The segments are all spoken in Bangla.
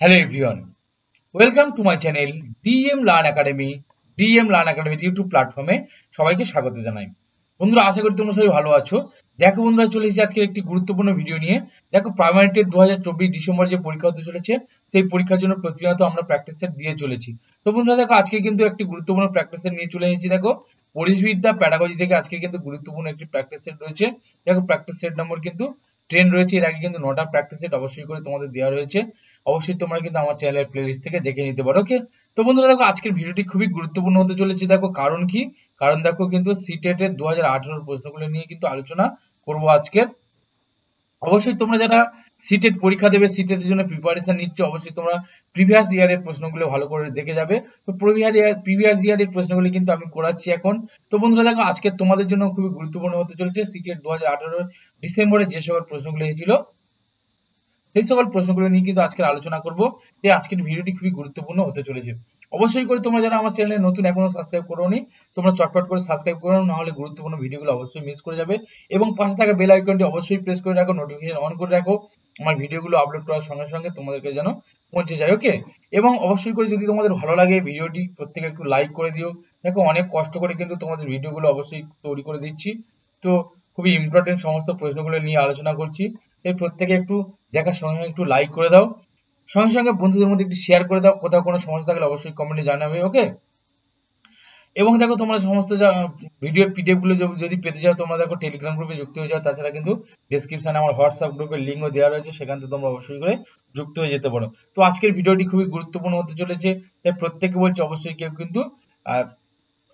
Hello everyone, welcome to my channel DM Learn Academy. DM Learn Academy YouTube প্ল্যাটফর্মে সবাইকে স্বাগত জানাই। বন্ধুরা, আশা করি তোমরা সবাই ভালো আছো। দেখো বন্ধুরা, চলে এসেছি আজকে একটি গুরুত্বপূর্ণ ভিডিও নিয়ে। দেখো, প্রাইমারি টেট 2024 ডিসেম্বর যে পরীক্ষা হতে চলেছে, সেই পরীক্ষার জন্য প্রতিনিয়ত আমরা প্র্যাকটিস সেট দিয়ে চলেছি। তো বন্ধুরা দেখো, আজকে কিন্তু একটি গুরুত্বপূর্ণ প্র্যাকটিস সেট নিয়ে চলে এসেছি। দেখো, পরিবেশবিদ্যা প্যাডাগজি থেকে আজকে কিন্তু গুরুত্বপূর্ণ একটি প্র্যাকটিস সেট রয়েছে। দেখো, প্র্যাকটিস সেট নম্বর কিন্তু 10 রয়েছে। এর আগে কিন্তু 9টা প্র্যাকটিস সেট অবশ্যই করে তোমাদের দেওয়া রয়েছে। অবশ্যই তোমরা কিন্তু আমার চ্যানেলের প্লেলিস্ট থেকে দেখে নিতে পারো। ওকে, তো বন্ধুরা দেখো, আজকের ভিডিওটি খুবই গুরুত্বপূর্ণ হতে চলেছে। দেখো কারণ কি, কারণ দেখো কিন্তু সিটেট এর 2018 প্রশ্নগুলো নিয়ে কিন্তু আলোচনা করব আজকে। অবশ্যই তোমরা যারা সিটেট পরীক্ষা দেবে, সিটেট এর জন্য প্রিপারেশন নিচ্ছ, অবশ্যই তোমরা প্রিভিয়াস ইয়ারের প্রশ্নগুলো ভালো করে দেখে যাবে। তো প্রিভিয়াস ইয়ারের প্রশ্নগুলো কিন্তু আমি করাচ্ছি এখন। তো বন্ধুরা দেখো, আজকে তোমাদের জন্য খুবই গুরুত্বপূর্ণ হতে চলেছে সিটেট 2018 ডিসেম্বরে যে সকল প্রশ্নগুলো হয়েছিল, সেই সকল প্রশ্নগুলো নিয়ে কিন্তু আজকের আলোচনা করব। এই আজকের ভিডিওটি খুবই গুরুত্বপূর্ণ হতে চলেছে। অবশ্যই করে তোমরা যারা আমার চ্যানেলে নতুন এখনো সাবস্ক্রাইব করোনি, তোমরা চটপট করে সাবস্ক্রাইব করো, না হলে গুরুত্বপূর্ণ ভিডিওগুলো অবশ্যই মিস করে যাবে। এবং পাশে থাকা বেল আইকনটি অবশ্যই প্রেস করে রাখো, নোটিফিকেশন অন করে রাখো, আমার ভিডিওগুলো আপলোড করার সঙ্গে সঙ্গে তোমাদেরকে যেন পৌঁছে যায়। ওকে, এবং অবশ্যই করে যদি তোমাদের ভালো লাগে ভিডিওটি, প্রত্যেকে একটু লাইক করে দিও। দেখো, অনেক কষ্ট করে কিন্তু তোমাদের ভিডিওগুলো অবশ্যই তৈরি করে দিচ্ছি। তো খুবই ইম্পর্টেন্ট সমস্ত প্রশ্নগুলো নিয়ে আলোচনা করছি। এই প্রত্যেকে একটু দেখার সঙ্গে সঙ্গে একটু লাইক করে দাও, সঙ্গে সঙ্গে বন্ধুদের মধ্যে একটু শেয়ার করে দাও। কোথাও কোনো সমস্যা থাকলে অবশ্যই কমেন্টে জানাবে। ওকে, এবং দেখো, তোমরা সমস্ত ভিডিওর পিডিএফ গুলো যদি পেতে চাও, তোমরা দেখো টেলিগ্রাম গ্রুপে যুক্ত হয়ে যাও। তাছাড়া কিন্তু ডেসক্রিপশনে আমার হোয়াটসঅ্যাপ গ্রুপের লিঙ্কও দেওয়া রয়েছে, সেখান থেকে তোমরা অবশ্যই করে যুক্ত হয়ে যেতে পারো। তো আজকের ভিডিওটি খুবই গুরুত্বপূর্ণ হতে চলেছে, তাই প্রত্যেকে বলছে অবশ্যই কেউ কিন্তু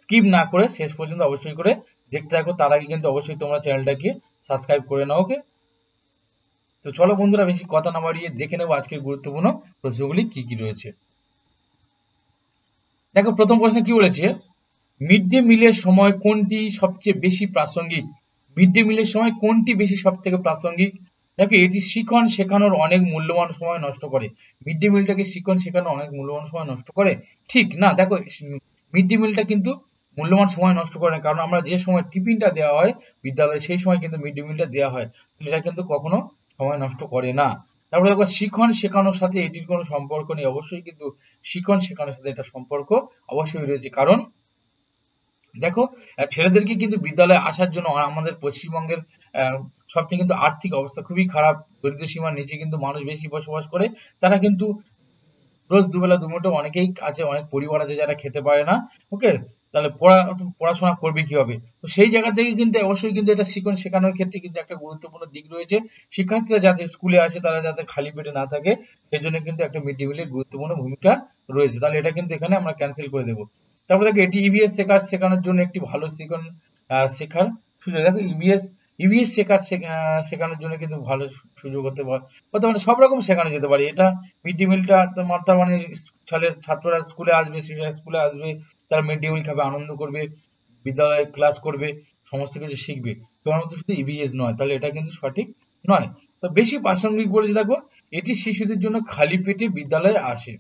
স্কিপ না করে শেষ পর্যন্ত অবশ্যই করে দেখতে থাকো। তার আগে কিন্তু অবশ্যই তোমরা চ্যানেলটাকে সাবস্ক্রাইব করে নাও। ওকে, তো চলো বন্ধুরা, বেশি কথা না বাড়িয়ে দেখে নেবো আজকের গুরুত্বপূর্ণ প্রশ্নগুলি কি কি রয়েছে। দেখো, প্রথম প্রশ্ন কি বলেছে, মিড ডে মিলের সময় কোনটি সবচেয়ে বেশি প্রাসঙ্গিক? মিড ডে মিলের সময় কোনটি বেশি সব থেকে প্রাসঙ্গিক? দেখো, এটি শিখন শেখানোর অনেক মূল্যবান সময় নষ্ট করে। মিড ডে মিলটাকে শিখন শেখানোর অনেক মূল্যবান সময় নষ্ট করে? ঠিক না। দেখো, মিড ডে মিলটা কিন্তু মূল্যবান সময় নষ্ট করে না, কারণ আমরা যে সময় টিফিনটা দেওয়া হয় বিদ্যালয়ে, সেই সময় কিন্তু মিড ডে মিলটা দেওয়া হয়। এটা কিন্তু কখনো সময় নষ্ট করে না। তারপরে দেখো, শিখন শেখানোর সাথে এটির কোনো সম্পর্ক নেই। অবশ্যই কিন্তু শিখন শেখানোর সাথে এটা সম্পর্ক অবশ্যই রয়েছে। কারণ দেখো, ছেলেদেরকে কিন্তু বিদ্যালয়ে আসার জন্য আমাদের পশ্চিমবঙ্গের সবচেয়ে কিন্তু আর্থিক অবস্থা খুবই খারাপ। দরিদ্র সীমার নিচে কিন্তু মানুষ বেশি বসবাস করে। তারা কিন্তু রোজ দুবেলা দুমুঠো অনেকেই আছে, অনেক পরিবার আছে যারা খেতে পারে না। ওকে, তাহলে পড়াশোনা করবে কিভাবে? তো সেই জায়গা থেকে কিন্তু অবশ্যই কিন্তু এটা শিখন শেখানোর ক্ষেত্রে কিন্তু একটা গুরুত্বপূর্ণ দিক রয়েছে। শিক্ষার্থীরা যাতে স্কুলে আসে, তারা যাতে খালি পেটে না থাকে, সেই জন্য কিন্তু একটা মিড ডে মিলের গুরুত্বপূর্ণ ভূমিকা রয়েছে। তাহলে এটা কিন্তু এখানে আমরা ক্যান্সেল করে দেবো। তারপরে দেখো, এটি ইভিএস শেখানোর জন্য একটি ভালো শেখার সুযোগ। দেখো, ইভিএস শেখানোর জন্য কিন্তু ভালো সুযোগ হতে পারে, সব রকম শেখানো যেতে পারে। এটা মিড ডে মিলটা তার মানে ছাত্ররা স্কুলে আসবে, শিশুরা স্কুলে আসবে, তারা মিড ডে মিল খাবে, আনন্দ করবে, বিদ্যালয়ে ক্লাস করবে, সমস্ত কিছু শিখবে। কেবলমাত্র শুধু ইভিএস নয়, তাহলে এটা কিন্তু সঠিক নয়। তো বেশি প্রাসঙ্গিক বলেছে, দেখো, এটি শিশুদের জন্য খালি পেটে বিদ্যালয়ে আসে।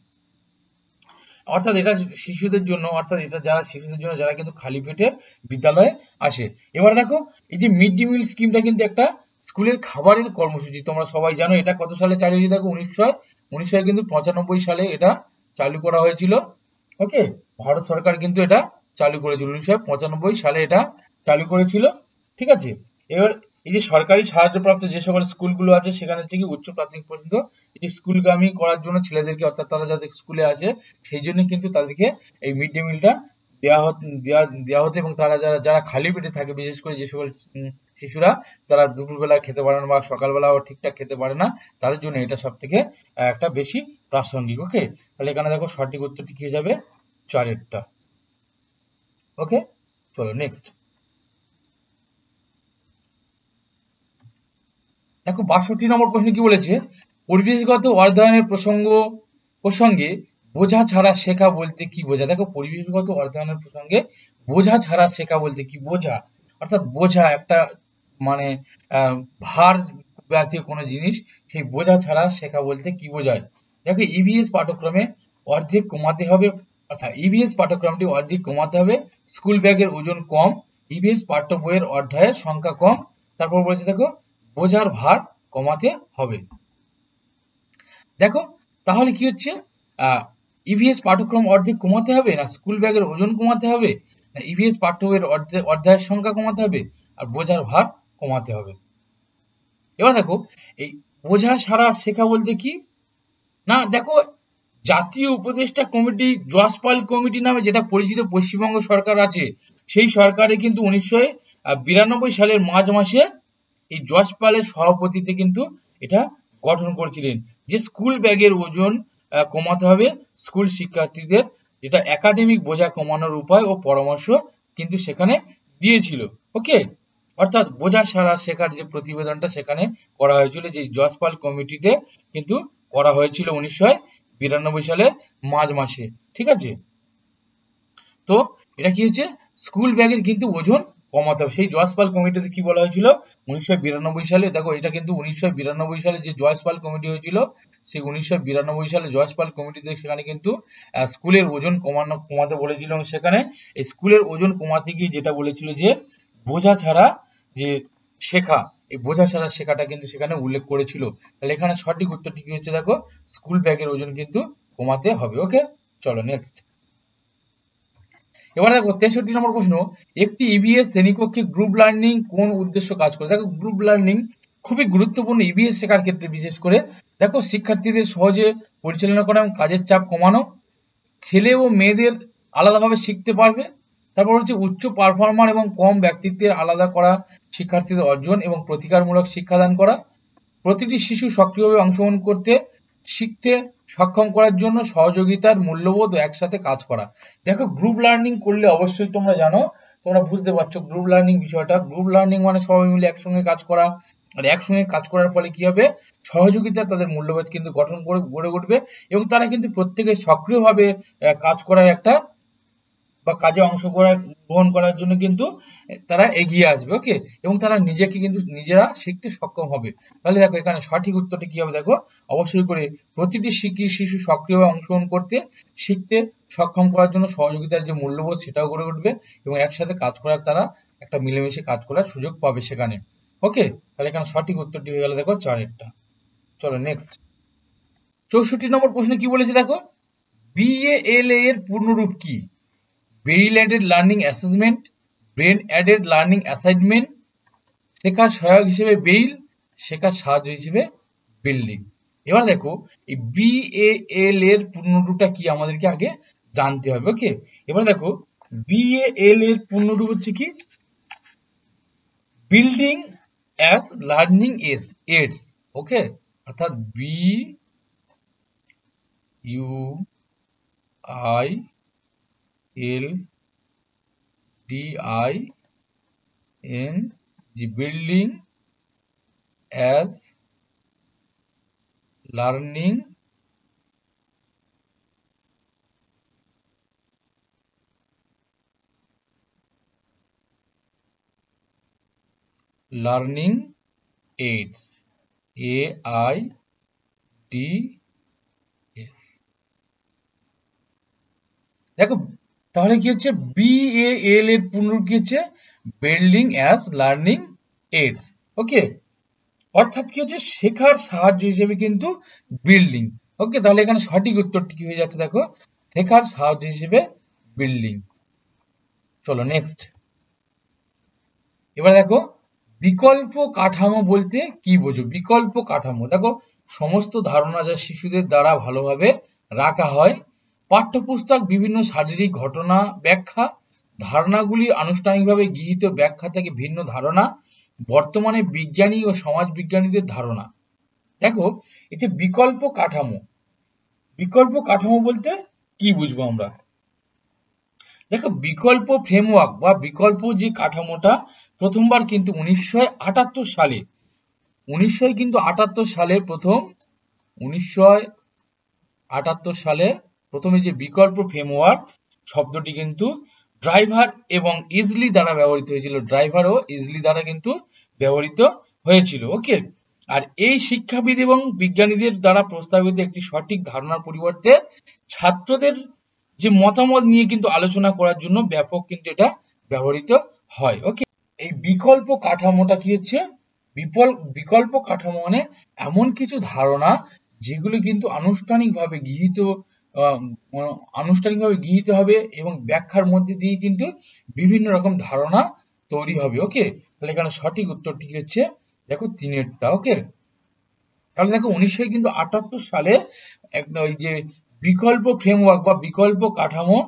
অর্থাৎ এটা শিশুদের জন্য যারা কিন্তু খালি পেটে বিদ্যালয়ে আসে। এবার দেখো, এই যে মিড ডে মিল স্কিমটা কিন্তু একটা স্কুলের খাবারের কর্মসূচি। তোমরা সবাই জানো এটা কত সালে চালু হয়েছে। দেখো, 1995 সালে এটা চালু করা হয়েছিল। ওকে, ভারত সরকার কিন্তু এটা চালু করেছিল, 1995 সালে এটা চালু করেছিল। ঠিক আছে, এবার এই যে সরকারি সাহায্যপ্রাপ্ত যে সকল স্কুলগুলো আছে, সেখানে হচ্ছে কি উচ্চ প্রাথমিক পর্যন্ত এটি স্কুলগামী করার জন্য ছেলেদেরকে, অর্থাৎ তারা যাতে স্কুলে আসে, সেই জন্য কিন্তু তাদেরকে এই মিড ডে মিলটা দেওয়া হতো। এবং তারা যারা খালি পেটে থাকে, বিশেষ করে যে সকল শিশুরা তারা দুপুরবেলা খেতে পারে না বা সকালবেলা ঠিকঠাক খেতে পারে না, তাদের জন্য এটা সব থেকে একটা বেশি প্রাসঙ্গিক। ওকে, তাহলে এখানে দেখো সঠিক উত্তরটি কি হয়ে যাবে, 4-এরটা। ওকে, চলো নেক্সট। দেখো, 62 নম্বর প্রশ্ন কি বলেছে, পরিবেশগত অধ্যয়নের প্রসঙ্গে বোঝা ছাড়া শেখা বলতে কি বোঝা? দেখো, পরিবেশগত অধ্যয়নের প্রসঙ্গে বোঝা ছাড়া শেখা বলতে কি বোঝা? অর্থাৎ বোঝা একটা মানে ভার জাতীয় কোনো জিনিস, সেই বোঝা ছাড়া শেখা বলতে কি বোঝায়? দেখো, ইভিএস পাঠ্যক্রমে অর্ধেক কমাতে হবে, অর্থাৎ ইভিএস পাঠ্যক্রমটি অর্ধেক কমাতে হবে, স্কুল ব্যাগের ওজন কম, ইভিএস পাঠ্য বইয়ের অধ্যায়ের সংখ্যা কম। তারপর বলছে দেখো, বোঝার ভার কমাতে হবে। দেখো, তাহলে কি হচ্ছে, ইভিএস পাঠ্যক্রম অর্ধেক কমাতে হবে, না স্কুল ব্যাগের ওজন কমাতে হবে, না ইভিএস পাঠ্য বইয়ের অধ্যায়ের সংখ্যা কমাতে হবে, আর বোঝার ভার কমাতে হবে। এবার দেখো এই বোঝা সারা শেখা বলতে কি না, দেখো জাতীয় উপদেষ্টা কমিটি, জসপাল কমিটি নামে যেটা পরিচিত পশ্চিমবঙ্গ সরকার আছে, সেই সরকারে কিন্তু 1992 সালের মার্চ মাসে এই জসপালের সভাপতিতে কিন্তু এটা গঠন করেছিলেন, যে স্কুল ব্যাগের ওজন কমাতে হবে স্কুল শিক্ষার্থীদের, যেটা একাডেমিক বোঝা কমানোর উপায় ও পরামর্শ কিন্তু সেখানে দিয়েছিল। ওকে, অর্থাৎ বোঝা সারা শেখার যে প্রতিবেদনটা সেখানে করা হয়েছিল, যে জসপাল কমিটিতে কিন্তু করা হয়েছিল 1992 সালের মার্চ মাসে। ঠিক আছে, তো এটা কি হচ্ছে, স্কুল ব্যাগের কিন্তু ওজন কমাতে হবে। সেই জসপাল কমিটিতে কি বলা হয়েছিল 1992 সালে, দেখো এটা কিন্তু 1992 সালে যে জসপাল কমিটি হয়েছিল, সেই 1992 সালে জসপাল কমিটিতে সেখানে কিন্তু স্কুলের ওজন কমাতে বলেছিল, এবং সেখানে এই স্কুলের ওজন কমাতে গিয়ে যেটা বলেছিল যে বোঝা ছাড়া যে শেখা, এই বোঝা ছাড়া শেখাটা কিন্তু সেখানে উল্লেখ করেছিল। তাহলে এখানে সঠিক উত্তরটি কি হচ্ছে, দেখো স্কুল ব্যাগের ওজন কিন্তু কমাতে হবে। ওকে, চলো নেক্সট। এবার দেখো 63 নম্বর প্রশ্ন, একটি ইভিএস শ্রেণীকক্ষে গ্রুপ লার্নিং কোন উদ্দেশ্য কাজ করে? দেখো গ্রুপ লার্নিং খুবই গুরুত্বপূর্ণ ইভিএস শেখার ক্ষেত্রে, বিশেষ করে দেখো শিক্ষার্থীদের সহজে পরিচালনা করা এবং কাজের চাপ কমানো, ছেলে ও মেয়েদের আলাদাভাবে শিখতে পারবে, তারপর হচ্ছে উচ্চ পারফর্মার এবং কম ব্যক্তিত্বের আলাদা করা শিক্ষার্থীদের অর্জন এবং প্রতিকারমূলক শিক্ষাদান করা, প্রতিটি শিশু সক্রিয়ভাবে অংশগ্রহণ করতে শিখতে সক্ষম করার জন্য সহযোগিতার মূল্যবোধ ও একসাথে কাজ করা। দেখো গ্রুপ লার্নিং করলে অবশ্যই তোমরা জানো, তোমরা বুঝতে পারছো গ্রুপ লার্নিং বিষয়টা। গ্রুপ লার্নিং মানে সবাই মিলে একসঙ্গে কাজ করা, আর একসঙ্গে কাজ করার ফলে কি হবে, সহযোগিতা তাদের মূল্যবোধ কিন্তু গঠন করে গড়ে উঠবে, এবং তারা কিন্তু প্রত্যেকে সক্রিয়ভাবে কাজ করার একটা বা কাজে অংশগ্রহণ করার জন্য কিন্তু তারা এগিয়ে আসবে। ওকে, এবং তারা নিজেকে কিন্তু নিজেরা শিখতে সক্ষম হবে। তাহলে দেখো এখানে সঠিক উত্তরটা কি হবে, দেখো অবশ্যই করে প্রতিটি শিশু সক্রিয়ভাবে অংশগ্রহণ করতে শিখতে সক্ষম করার জন্য সহযোগিতার যে মূল্যবোধ সেটাও গড়ে উঠবে, এবং একসাথে কাজ করার তারা একটা মিলেমিশে কাজ করার সুযোগ পাবে সেখানে। ওকে, তাহলে এখানে সঠিক উত্তরটি হয়ে গেল দেখো 4-এরটা। চলো নেক্সট। 64 নম্বর প্রশ্নে কি বলেছে দেখো, BALA এর পূর্ণরূপ কি? Bail aided learning assessment, brain aided learning assignment, শেখার সহায়ক হিসেবে বেইল, শেখার সাহায্য হিসেবে বিল্ডিং। এবার দেখো এই BAL এর পূর্ণরূপটা কি আমাদেরকে আগে জানতে হবে। ওকে, এবার দেখো BAL এর পূর্ণরূপ হচ্ছে কি, বিল্ডিং অ্যাজ লার্নিং এইডস। ওকে, অর্থাৎ BUILDING building as learning AIDS, AIDS। দেখো তাহলে কি হচ্ছে, BAL এর পূর্ণরূপ কি হচ্ছে, বিল্ডিং অ্যাজ লার্নিং এইডস। ওকে, অর্থাৎ কি হচ্ছে, শেখার সাহায্য হিসেবে কিন্তু বিল্ডিং। ওকে, তাহলে এখানে সঠিক উত্তরটি কি হয়ে যাচ্ছে, দেখো শেখার সাহায্য হিসেবে বিল্ডিং। চলো নেক্সট। এবার দেখো বিকল্প কাঠামো বলতে কি বোঝো? বিকল্প কাঠামো, দেখো সমস্ত ধারণা যা শিশুদের দ্বারা ভালোভাবে রাখা হয়, পাঠ্যপুস্তক বিভিন্ন শারীরিক ঘটনা ব্যাখ্যা, ধারণাগুলি আনুষ্ঠানিকভাবে গৃহীত ব্যাখ্যা থেকে ভিন্ন ধারণা, বর্তমানে বিজ্ঞানী ও সমাজ বিজ্ঞানীদের ধারণা। দেখো এই যে বিকল্প কাঠামো, বিকল্প কাঠামো বলতে কি বুঝবো আমরা? দেখো বিকল্প ফ্রেমওয়ার্ক বা বিকল্প যে কাঠামোটা প্রথমবার কিন্তু 1978 সালে, 1978 সালে প্রথমে যে বিকল্প ফ্রেমওয়ার্ক শব্দটি কিন্তু ড্রাইভার এবং ইজলি দ্বারা ব্যবহৃত হয়েছিল, ড্রাইভার ও ইজলি দ্বারা কিন্তু ব্যবহৃত হয়েছিল। ওকে, আর এই শিক্ষাবিদ এবং বিজ্ঞানীদের দ্বারা প্রস্তাবিত একটি সঠিক ধারণার পরিবর্তে ছাত্রদের যে মতামত নিয়ে কিন্তু আলোচনা করার জন্য ব্যাপক কিন্তু এটা ব্যবহৃত হয়। ওকে, এই বিকল্প কাঠামোটা কি হচ্ছে, বিকল্প কাঠামো মানে এমন কিছু ধারণা যেগুলো কিন্তু আনুষ্ঠানিকভাবে গৃহীত হবে এবং ব্যাখ্যার মধ্যে দিয়ে কিন্তু বিভিন্ন রকম ধারণা তৈরি হবে। ওকে, তাহলে এখানে সঠিক উত্তরটি কি হচ্ছে, দেখো তিনেরটা। ওকে, তাহলে দেখো 1978 সালে ওই যে বিকল্প ফ্রেমওয়ার্ক বা বিকল্প কাঠামো,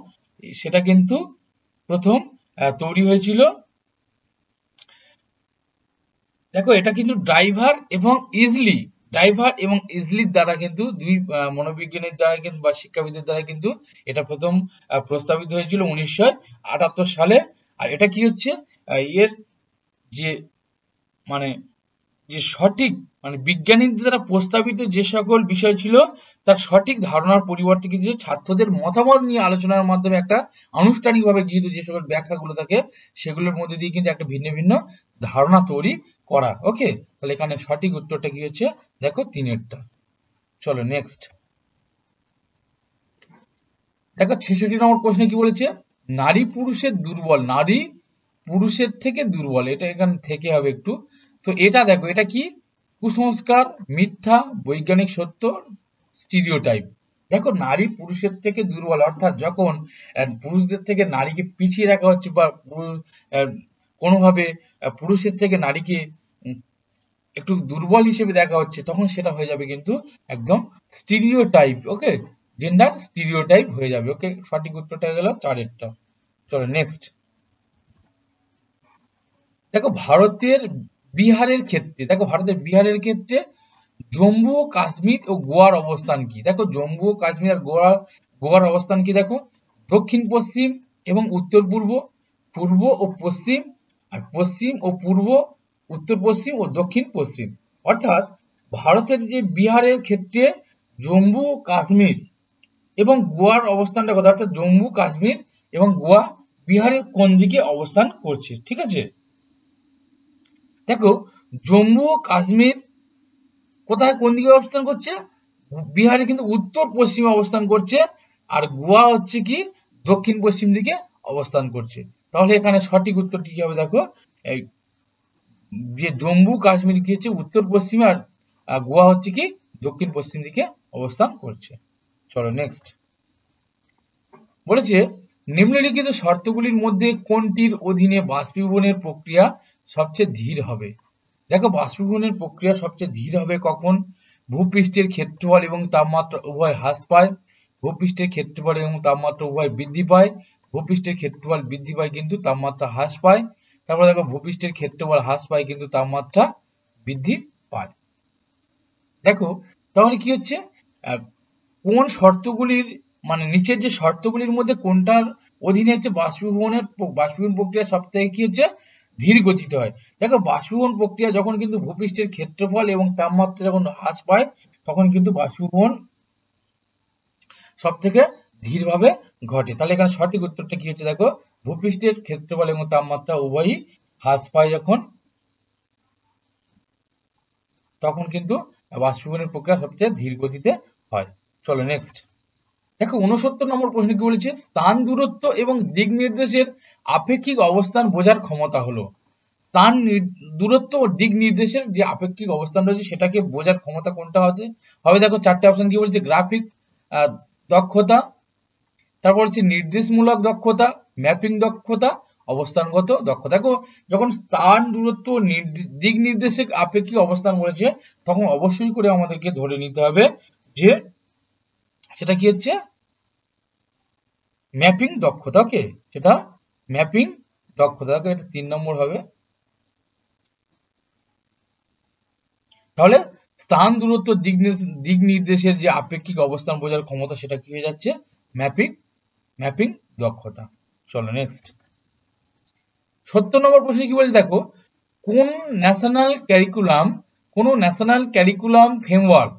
সেটা কিন্তু প্রথম তৈরি হয়েছিল। দেখো এটা কিন্তু ড্রাইভার এবং ইজলির দ্বারা কিন্তু দুই মনোবিজ্ঞানীর দ্বারা কিন্তু বা শিক্ষাবিদদের দ্বারা কিন্তু এটা প্রথম প্রস্তাবিত হয়েছিল 1978 সালে। আর এটা কি হচ্ছে, এর যে মানে যে সঠিক বিজ্ঞানীদের দ্বারা প্রস্তাবিত যে সকল বিষয় ছিল তার সঠিক ধারণার পরিবর্তে কিন্তু ছাত্রদের মতামত নিয়ে আলোচনার মাধ্যমে একটা আনুষ্ঠানিকভাবে গৃহীত যে সকল ব্যাখ্যাগুলো থাকে সেগুলোর মধ্যে দিয়ে কিন্তু একটা ভিন্ন ভিন্ন ধারণা তৈরি করা। ওকে, তাহলে এখানে সঠিক উত্তরটা কি হচ্ছে, দেখো তিনেরটা। চলো নেক্সট দেখো 66 নম্বর প্রশ্নে কি বলেছে, নারী পুরুষের থেকে দুর্বল, এটা এখানে থেকে হবে একটু। তো এটা দেখো, এটা কি কুসংস্কার, মিথ্যা, বৈজ্ঞানিক সত্য, স্টিরিওটাইপ। দেখো নারী পুরুষের থেকে দুর্বল অর্থাৎ যখন পুরুষদের থেকে নারীকে পিছিয়ে রাখা হচ্ছে বা কোনোভাবে পুরুষের থেকে নারীকে একটু দুর্বল হিসেবে দেখা হচ্ছে, তখন সেটা হয়ে যাবে কিন্তু একদম স্টিরিওটাইপ। ওকে, জেন্ডার স্টিরিওটাইপ হয়ে যাবে। ওকে, সঠিক উত্তরটা হয়ে গেল চারেরটা। চলো নেক্সট দেখো ভারতের বিহারের ক্ষেত্রে জম্মু ও কাশ্মীর ও গোয়ার অবস্থান কি। দেখো জম্মু ও কাশ্মীর আর গোয়ার অবস্থান কি, দেখো দক্ষিণ পশ্চিম এবং উত্তর পূর্ব, পূর্ব ও পশ্চিম, আর পশ্চিম ও পূর্ব, উত্তর পশ্চিম ও দক্ষিণ পশ্চিম। অর্থাৎ ভারতের যে বিহারের ক্ষেত্রে জম্মু ও কাশ্মীর এবং গোয়ার অবস্থানটা কথা, অর্থাৎ জম্মু কাশ্মীর এবং গোয়া বিহারের কোন দিকে অবস্থান করছে। ঠিক আছে, দেখো জম্মু ও কাশ্মীর কোথায় কোন দিকে অবস্থান করছে, বিহারে কিন্তু উত্তর পশ্চিমে অবস্থান করছে, আর গোয়া হচ্ছে কি দক্ষিণ পশ্চিম দিকে অবস্থান করছে। তাহলে এখানে সঠিক উত্তরটি কি হবে, দেখো এই যে জম্মু কাশ্মীর কি হচ্ছে উত্তর পশ্চিমে, আর গোয়া হচ্ছে কি দক্ষিণ পশ্চিম দিকে অবস্থান করছে। চলো নেক্সট বলেছে নিম্নলিখিত শর্তগুলির মধ্যে কোনটির অধীনে বাষ্পীভবনের প্রক্রিয়া সবচেয়ে ধীর হবে। দেখো বাষ্পীভবনের প্রক্রিয়া সবচেয়ে ধীর হবে কখন, ভূপৃষ্ঠের ক্ষেত্রফল এবং তাপমাত্রা উভয় হ্রাস পায়, ভূপৃষ্ঠের ক্ষেত্রফল এবং তাপমাত্রা উভয় বৃদ্ধি পায়, ভূপৃষ্ঠের ক্ষেত্রফল বৃদ্ধি পায় কিন্তু তাপমাত্রা হ্রাস পায়। তারপরে দেখো ভূপৃষ্ঠের ক্ষেত্রফল হ্রাস পায় কিন্তু তাপমাত্রা বৃদ্ধি পায়। দেখো তাহলে কি হচ্ছে, কোন শর্তগুলির নিচের যে শর্তগুলির মধ্যে কোনটার অধীনে হচ্ছে বাষ্পীভবন প্রক্রিয়া সব থেকে কি হচ্ছে ধীর গতিতে হয়। দেখো বাষ্পীভবন প্রক্রিয়া যখন কিন্তু ভূপৃষ্ঠের ক্ষেত্রফল এবং তাপমাত্রা যখন হ্রাস পায় তখন কিন্তু বাষ্পীভবন সব থেকে ধীরভাবে ঘটে। তাহলে এখানে সঠিক উত্তরটা কি হচ্ছে, দেখো ভূপৃষ্ঠের ক্ষেত্রফল এবং তাপমাত্রা উভয়ই হ্রাস পায় যখন, তখন কিন্তু বাষ্পীভবনের প্রক্রিয়া সবচেয়ে ধীর গতিতে হয়। চলো নেক্সট দেখো 69 নম্বর প্রশ্ন কি বলেছে, স্থান দূরত্ব এবং দিক নির্দেশের আপেক্ষিক অবস্থান বোঝার ক্ষমতা হলো। স্থান দূরত্ব ও দিক নির্দেশের যে আপেক্ষিক অবস্থান রয়েছে সেটাকে বোঝার ক্ষমতা কোনটা হবে। দেখো চারটে অপশন কি বলছে, গ্রাফিক দক্ষতা, তারপর হচ্ছে নির্দেশমূলক দক্ষতা, ম্যাপিং দক্ষতা, অবস্থানগত দক্ষতা। দেখো যখন স্থান দূরত্ব দিক নির্দেশক আপেক্ষিক অবস্থান বলেছে তখন অবশ্যই করে আমাদেরকে ধরে নিতে হবে যে সেটা কি হচ্ছে ম্যাপিং দক্ষতা। ওকে, সেটা ম্যাপিং দক্ষতা। এটা 3 নম্বর হবে। তাহলে স্থান দূরত্ব দিক নির্দেশের যে আপেক্ষিক অবস্থান বোঝার ক্ষমতা সেটা কি হয়ে যাচ্ছে ম্যাপিং দক্ষতা। চলো নেক্সট 70 নম্বর প্রশ্ন কি বলছে, দেখো কোন ন্যাশনাল ক্যারিকুলাম ফ্রেমওয়ার্ক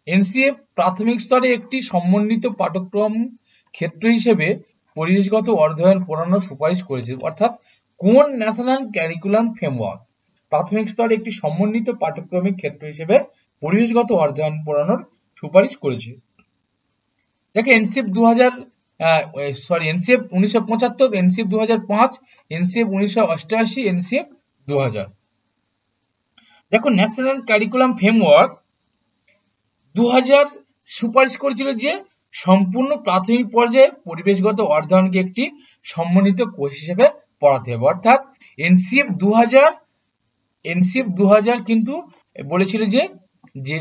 এনসিএফ প্রাথমিক স্তরে একটি সমন্বিত পাঠ্যক্রম ক্ষেত্র হিসেবে পরিবেশগত অধ্যয়ন পড়ানোর সুপারিশ করেছে। অর্থাৎ কোন ন্যাশনাল ক্যারিকুলাম ফ্রেমওয়ার্ক প্রাথমিক স্তরে একটি সমন্বিত পাঠ্যক্রমিক ক্ষেত্র হিসেবে পরিবেশগত অধ্যয়ন পড়ানোর সুপারিশ করেছে। দেখো এনসিএফ 1975, এনসিএফ 2005, এনসিএফ 1988, এনসিএফ 2000। দেখো ন্যাশনাল ক্যারিকুলাম ফ্রেমওয়ার্ক 2000 সুপারিশ করেছিল যে সম্পূর্ণ প্রাথমিক পর্যায়ে পরিবেশগত অধ্যয়নকে একটি সমন্বিত কোর্স হিসেবে পড়াতে হবে। অর্থাৎ এনসিএফ 2000 কিন্তু বলেছিল যে যে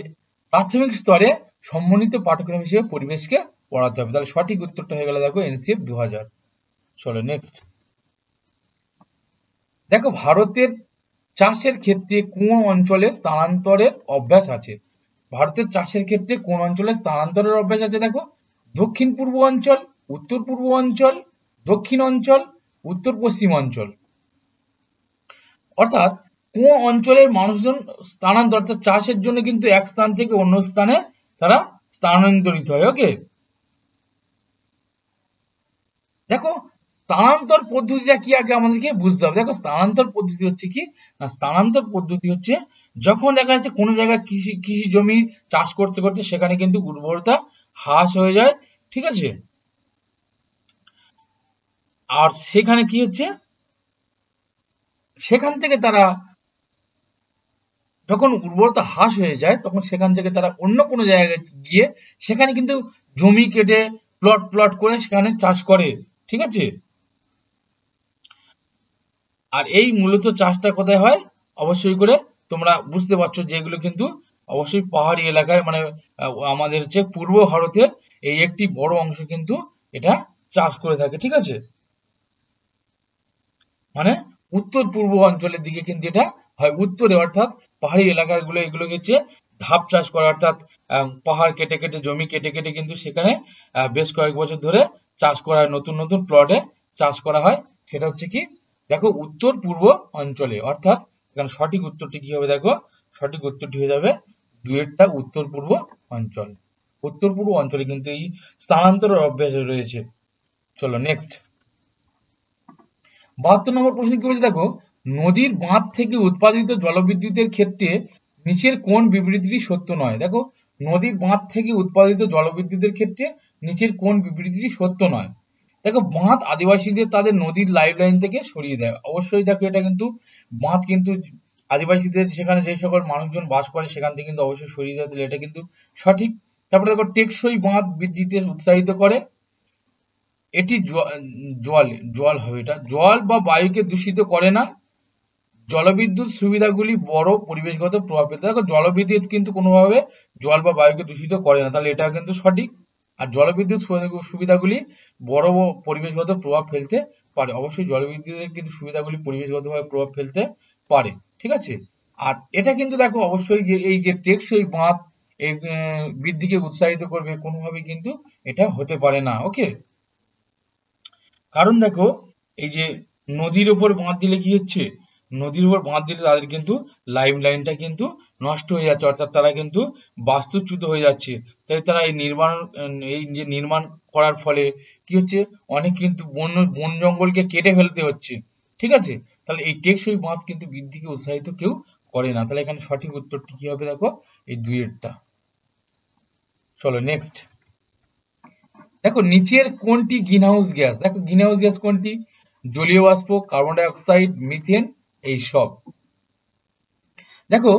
প্রাথমিক স্তরে সমন্বিত পাঠ্যক্রম হিসেবে পরিবেশকে পড়াতে হবে। তাহলে সঠিক উত্তরটা হয়ে গেল দেখো এনসিএফ 2000। চলো নেক্সট। দেখো ভারতের চাষের ক্ষেত্রে কোন অঞ্চলে স্থানান্তরের অভ্যাস আছে? ভারতের চাষের ক্ষেত্রে কোন অঞ্চলে স্থানান্তরের অভ্যাস আছে? দেখো দক্ষিণ পূর্ব অঞ্চল, উত্তর পূর্ব অঞ্চল, দক্ষিণ অঞ্চল, উত্তর পশ্চিম অঞ্চল। অর্থাৎ কোন অঞ্চলের মানুষজন স্থানান্তর, অর্থাৎ চাষের জন্য কিন্তু এক স্থান থেকে অন্য স্থানে তারা স্থানান্তরিত হয়। ওকে, দেখো স্থানান্তর পদ্ধতিটা কি আগে আমাদেরকে বুঝতে হবে। দেখো স্থানান্তর পদ্ধতি হচ্ছে কি না, স্থানান্তর পদ্ধতি হচ্ছে যখন দেখা যাচ্ছে কোনো জায়গায় কৃষি জমি চাষ করতে করতে সেখানে কিন্তু উর্বরতা হ্রাস হয়ে যায়, ঠিক আছে, আর সেখানে কি হচ্ছে, সেখান থেকে তারা যখন উর্বরতা হ্রাস হয়ে যায় তখন সেখান থেকে তারা অন্য কোনো জায়গায় গিয়ে সেখানে কিন্তু জমি কেটে প্লট করে সেখানে চাষ করে, ঠিক আছে। আর এই মূলত চাষটা কোথায় হয় অবশ্যই করে তোমরা বুঝতে পারছো যে এগুলো কিন্তু অবশ্যই পাহাড়ি এলাকায়, মানে আমাদের যে পূর্ব ভারতের এই একটি বড় অংশ কিন্তু এটা চাষ করে থাকে, ঠিক আছে। মানে উত্তর পূর্ব অঞ্চলের দিকে কিন্তু এটা হয় উত্তরে, অর্থাৎ পাহাড়ি এলাকাগুলো এগুলোকে হচ্ছে ধাপ চাষ করা, অর্থাৎ পাহাড় কেটে কেটে জমি কেটে কেটে কিন্তু সেখানে বেশ কয়েক বছর ধরে চাষ করা হয়, নতুন নতুন প্লটে চাষ করা হয়। সেটা হচ্ছে কি দেখো উত্তর পূর্ব অঞ্চলে, অর্থাৎ এখানে সঠিক উত্তরটি কি হবে, দেখো সঠিক উত্তরটি হয়ে যাবে ডুয়েটটা উত্তর পূর্ব অঞ্চল। উত্তর পূর্ব অঞ্চলে কিন্তু এই স্থানান্তরের অভ্যাস রয়েছে। চলো নেক্সট। 72 নম্বর প্রশ্ন কি বলছে দেখো, নদীর বাঁধ থেকে উৎপাদিত জলবিদ্যুতের ক্ষেত্রে নিচের কোন বিবৃতিটি সত্য নয়? দেখো নদীর বাঁধ থেকে উৎপাদিত জলবিদ্যুতের ক্ষেত্রে নিচের কোন বিবৃতিটি সত্য নয়? দেখো বাঁধ আদিবাসীদের তাদের নদীর লাইফ লাইন থেকে সরিয়ে দেয়। অবশ্যই দেখো এটা কিন্তু বাঁধ কিন্তু আদিবাসীদের সেখানে যে সকল মানুষজন বাস করে সেখান থেকে কিন্তু অবশ্যই সরিয়ে দেয়, তাহলে এটা কিন্তু সঠিক। তারপরে দেখো টেকসই বাঁধ বৃদ্ধিতে উৎসাহিত করে, এটি জল হবে, এটা জল বা বায়ুকে দূষিত করে না, জলবিদ্যুৎ সুবিধাগুলি বড় পরিবেশগত প্রভাব ফেলতে। দেখো জলবিদ্যুৎ কিন্তু কোনোভাবে জল বা বায়ুকে দূষিত করে না, তাহলে এটা কিন্তু সঠিক। আর জলবিদ্যুৎ সুবিধাগুলি বড় পরিবেশগত প্রভাব ফেলতে পারে। অবশ্যই জলবিদ্যুতের কিন্তু সুবিধাগুলি পরিবেশগতভাবে প্রভাব ফেলতে পারে, ঠিক আছে। আর এটা কিন্তু দেখো অবশ্যই যে এই যে টেকসই বাঁধ এই বৃদ্ধিকে উৎসাহিত করবে কোনোভাবে কিন্তু এটা হতে পারে না। ওকে, কারণ দেখো এই যে নদীর উপর বাঁধ দিলে কি হচ্ছে, নদীর উপর বাঁধ দিলে তাদের কিন্তু লাইফ লাইনটা কিন্তু নষ্ট হয়ে যাচ্ছে, অর্থাৎ তারা কিন্তু বাস্তুচ্যুত হয়ে যাচ্ছে। তাই তারা এই যে নির্মাণ করার ফলে কি হচ্ছে, অনেক কিন্তু বন জঙ্গলকে কেটে ফেলতে হচ্ছে, ঠিক আছে। তাহলে এই টেকসই বাঁধ কিন্তু বৃদ্ধিকে উৎসাহিত কেউ করে না, তাহলে এখানে সঠিক উত্তরটি কি হবে, দেখো এই দুইয়েরটা। চলো নেক্সট। দেখো নিচের কোনটি গ্রিনহাউস গ্যাস? দেখো গ্রিনহাউস গ্যাস কোনটি? জলীয় বাষ্প, কার্বন ডাই অক্সাইড, মিথেন, এই সব। দেখো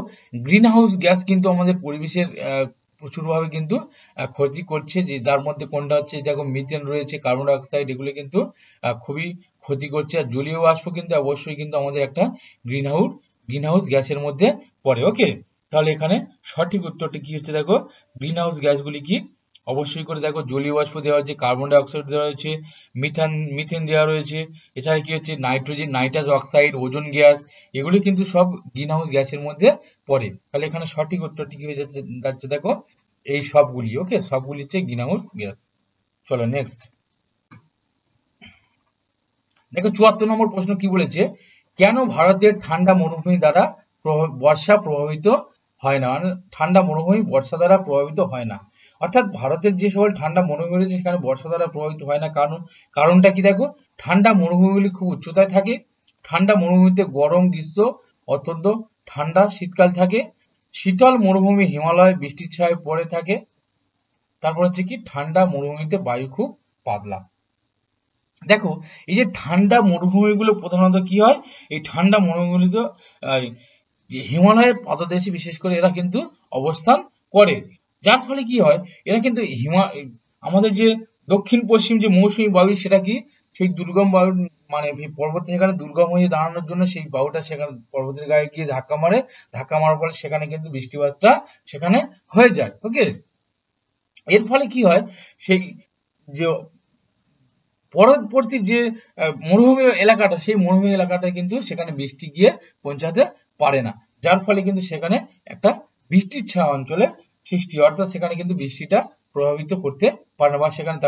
গ্রিনহাউস গ্যাস কিন্তু আমাদের পরিবেশের প্রচুরভাবে কিন্তু ক্ষতি করছে, যে যার মধ্যে কোনটা হচ্ছে দেখো মিথেন রয়েছে, কার্বন ডাই অক্সাইড, এগুলো কিন্তু খুবই ক্ষতি করছে। আর জলীয় বাষ্প কিন্তু অবশ্যই কিন্তু আমাদের একটা গ্রিনহাউস গ্যাসের মধ্যে পড়ে। ওকে, তাহলে এখানে সঠিক উত্তরটি কি হচ্ছে, দেখো গ্রিনহাউস গ্যাসগুলি কি অবশ্যই করে দেখো জলীয় বাষ্প দেওয়া হচ্ছে, কার্বন ডাই অক্সাইড দেওয়া হয়েছে, মিথেন দেওয়া রয়েছে, এছাড়া কি হচ্ছে নাইট্রাস অক্সাইড, ওজোন গ্যাস, এগুলি কিন্তু সব গ্রিনহাউস গ্যাসের মধ্যে পড়ে। তাহলে এখানে সঠিক উত্তরটি কি হয়ে যাচ্ছে দেখো এই সবগুলি। ওকে, সবগুলি হচ্ছে গ্রিনহাউস গ্যাস। চলো নেক্সট। দেখো 74 নম্বর প্রশ্ন কি বলেছে, কেন ভারতের ঠান্ডা মরুভূমি দ্বারা বর্ষা প্রভাবিত হয় না? মানে ঠান্ডা মরুভূমি বর্ষা দ্বারা প্রভাবিত হয় না, অর্থাৎ ভারতের যে সকল ঠান্ডা মরুভূমি রয়েছে সেখানে বর্ষা দ্বারা প্রভাবিত হয় না। কারণটা কি দেখো, ঠান্ডা মরুভূমিগুলি খুব উচ্চতায় থাকে, ঠান্ডা মরুভূমিতে গরম গ্রীষ্ম অত্যন্ত ঠান্ডা শীতকাল থাকে, শীতল মরুভূমি হিমালয় বৃষ্টির ছায় পড়ে থাকে, তারপর হচ্ছে কি ঠান্ডা মরুভূমিতে বায়ু খুব পাতলা। দেখো এই যে ঠান্ডা মরুভূমিগুলো প্রধানত কি হয়, এই ঠান্ডা মরুভূমিগুলিতে যে হিমালয়ের পাদদেশে বিশেষ করে এরা কিন্তু অবস্থান করে, যার ফলে কি হয়, এরা কিন্তু আমাদের যে দক্ষিণ পশ্চিম যে মৌসুমী বায়ু সেটা কি সেই দুর্গম বায়ু মানে পর্বতে সেখানে দুর্গম হয়ে দাঁড়ানোর জন্য সেই বায়ুটা সেখানে পর্বতের গায়ে গিয়ে ধাক্কা মারে, ধাক্কা মারার ফলে সেখানে কিন্তু বৃষ্টিপাতটা সেখানে হয়ে যায়। ওকে, এর ফলে কি হয়, সেই যে পরবর্তী যে মরুভূমি এলাকাটা, সেই মরুভূমি এলাকাটায় কিন্তু সেখানে বৃষ্টি গিয়ে পৌঁছাতে পারে না, যার ফলে কিন্তু সেখানে একটা বৃষ্টির ছায়া অঞ্চলে সৃষ্টি হয়, অর্থাৎ সেখানে কিন্তু বৃষ্টিটা প্রভাবিত করতে পারে না বা সেখানে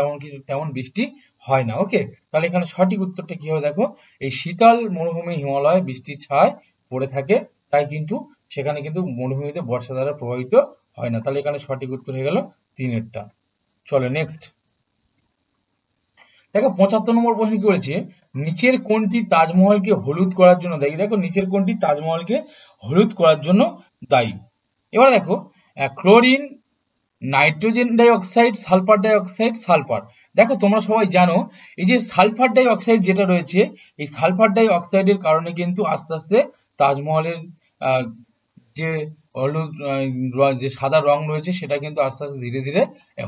তেমন বৃষ্টি হয় না। ওকে, তাহলে এখানে সঠিক উত্তরটা কি হবে দেখো, এই শীতল মরুভূমি হিমালয় বৃষ্টির ছায় পড়ে থাকে, তাই কিন্তু সেখানে কিন্তু মরুভূমিতে বর্ষা দ্বারা প্রভাবিত হয় না। তাহলে এখানে সঠিক উত্তর হয়ে গেল 3-এরটা। চলো নেক্সট দেখো 75 নম্বর প্রশ্ন কি করেছে, নিচের কোনটি তাজমহলকে হলুদ করার জন্য দায়ী? দেখো নিচের কোনটি তাজমহলকে হলুদ করার জন্য দায়ী। এবার দেখো chlorine, nitrogen die oxide, sulphur die oxide, sulphur. দেখো তোমরা সবাই জানো এই যে সালফার ডাই অক্সাইড যেটা রয়েছে, এই সালফার ডাই অক্সাইডের কারণে কিন্তু আস্তে আস্তে তাজমহলের যে হলুদ যে সাদা রং রয়েছে সেটা কিন্তু আস্তে আস্তে ধীরে ধীরে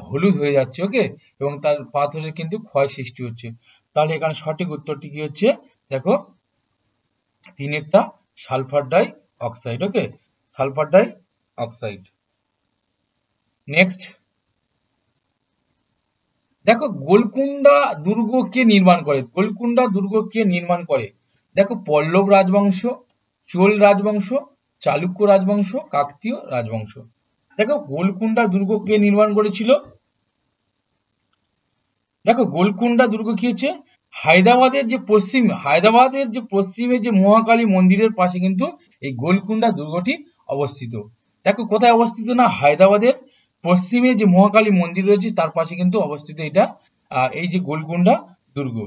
হলুদ হয়ে যাচ্ছে। ওকে, এবং তার পাথরের কিন্তু ক্ষয় সৃষ্টি হচ্ছে। তাহলে এখানে সঠিক উত্তরটি কি হচ্ছে দেখো 3-এরটা সালফার ডাই অক্সাইড। ওকে, সালফার ডাই অক্সাইড। নেক্সট দেখো গোলকুন্ডা দুর্গ কে নির্মাণ করে? গোলকুন্ডা দুর্গ কে নির্মাণ করে? দেখো পল্লব রাজবংশ, চোল রাজবংশ, চালুক্য রাজবংশ, কাকতীয় রাজবংশ। দেখো গোলকুন্ডা দুর্গ কে নির্মাণ করেছিল? দেখো গোলকুন্ডা দুর্গ কি হচ্ছে, হায়দ্রাবাদের যে পশ্চিমে যে মহাকালী মন্দিরের পাশে কিন্তু এই গোলকুন্ডা দুর্গটি অবস্থিত। দেখো কোথায় অবস্থিত না, হায়দ্রাবাদের পশ্চিমে যে মহাকালী মন্দির রয়েছে তার পাশে কিন্তু অবস্থিত এটা এই যে গোলকুন্ডা দুর্গ।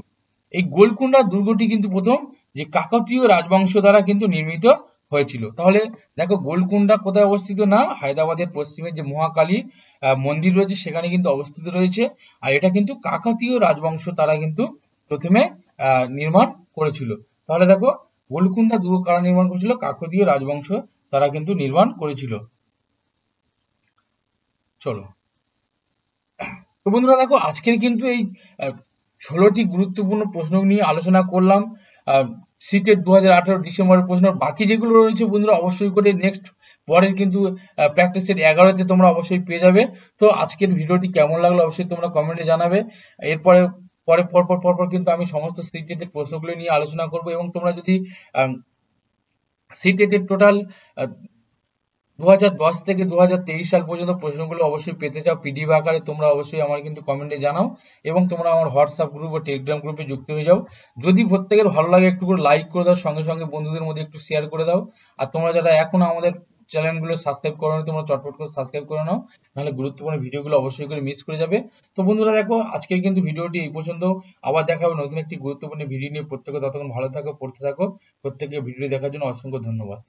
এই গোলকুন্ডা দুর্গটি কিন্তু প্রথম যে কাকতীয় রাজবংশ দ্বারা কিন্তু নির্মিত হয়েছিল। তাহলে দেখো গোলকুন্ডা কোথায় অবস্থিত না, হায়দ্রাবাদের পশ্চিমে যে মহাকালী মন্দির রয়েছে সেখানে কিন্তু অবস্থিত রয়েছে, আর এটা কিন্তু কাকতীয় রাজবংশ তারা কিন্তু প্রথমে নির্মাণ করেছিল। তাহলে দেখো গোলকুন্ডা দুর্গ কারা নির্মাণ করেছিল? কাকতীয় রাজবংশ তারা কিন্তু নির্মাণ করেছিল। চলো তো বন্ধুরা দেখো আজকের কিন্তু এই 16টি গুরুত্বপূর্ণ প্রশ্ন নিয়ে আলোচনা করলাম। সিটেট 2018 ডিসেম্বরের প্রশ্ন, বাকি যেগুলো রয়েছে বন্ধুরা অবশ্যই করে নেক্সট পরের কিন্তু প্র্যাকটিস সেট 11-তে তোমরা অবশ্যই পেয়ে যাবে। তো আজকের ভিডিওটি কেমন লাগলো অবশ্যই তোমরা কমেন্টে জানাবে। এরপরে পরপর কিন্তু আমি সমস্ত সিটেটের প্রশ্নগুলো নিয়ে আলোচনা করব, এবং তোমরা যদি সিটেটের টোটাল 2010 থেকে 2023 সাল পর্যন্ত প্রশ্নগুলো অবশ্যই পেতে চাও পিডিএফ আকারে, তোমরা অবশ্যই আমার কিন্তু কমেন্টে জানাও, এবং তোমরা আমার হোয়াটসঅ্যাপ গ্রুপ ও টেলিগ্রাম গ্রুপে যুক্ত হয়ে যাও। যদি প্রত্যেকের ভালো লাগে একটু করে লাইক করে দাও, সঙ্গে সঙ্গে বন্ধুদের মধ্যে একটু শেয়ার করে দাও। আর তোমরা যারা এখনো আমাদের চ্যানেলগুলো সাবস্ক্রাইব করো না, তোমরা চটপট করে সাবস্ক্রাইব করে নাও, নাহলে গুরুত্বপূর্ণ ভিডিওগুলো অবশ্যই করে মিস করে যাবে। তো বন্ধুরা দেখো আজকের কিন্তু ভিডিওটি এই পর্যন্ত, আবার দেখা হবে নতুন একটি গুরুত্বপূর্ণ ভিডিও নিয়ে। প্রত্যেকে ততক্ষণ ভালো থাকো, পড়তে থাকো। প্রত্যেকে ভিডিও দেখার জন্য অসংখ্য ধন্যবাদ।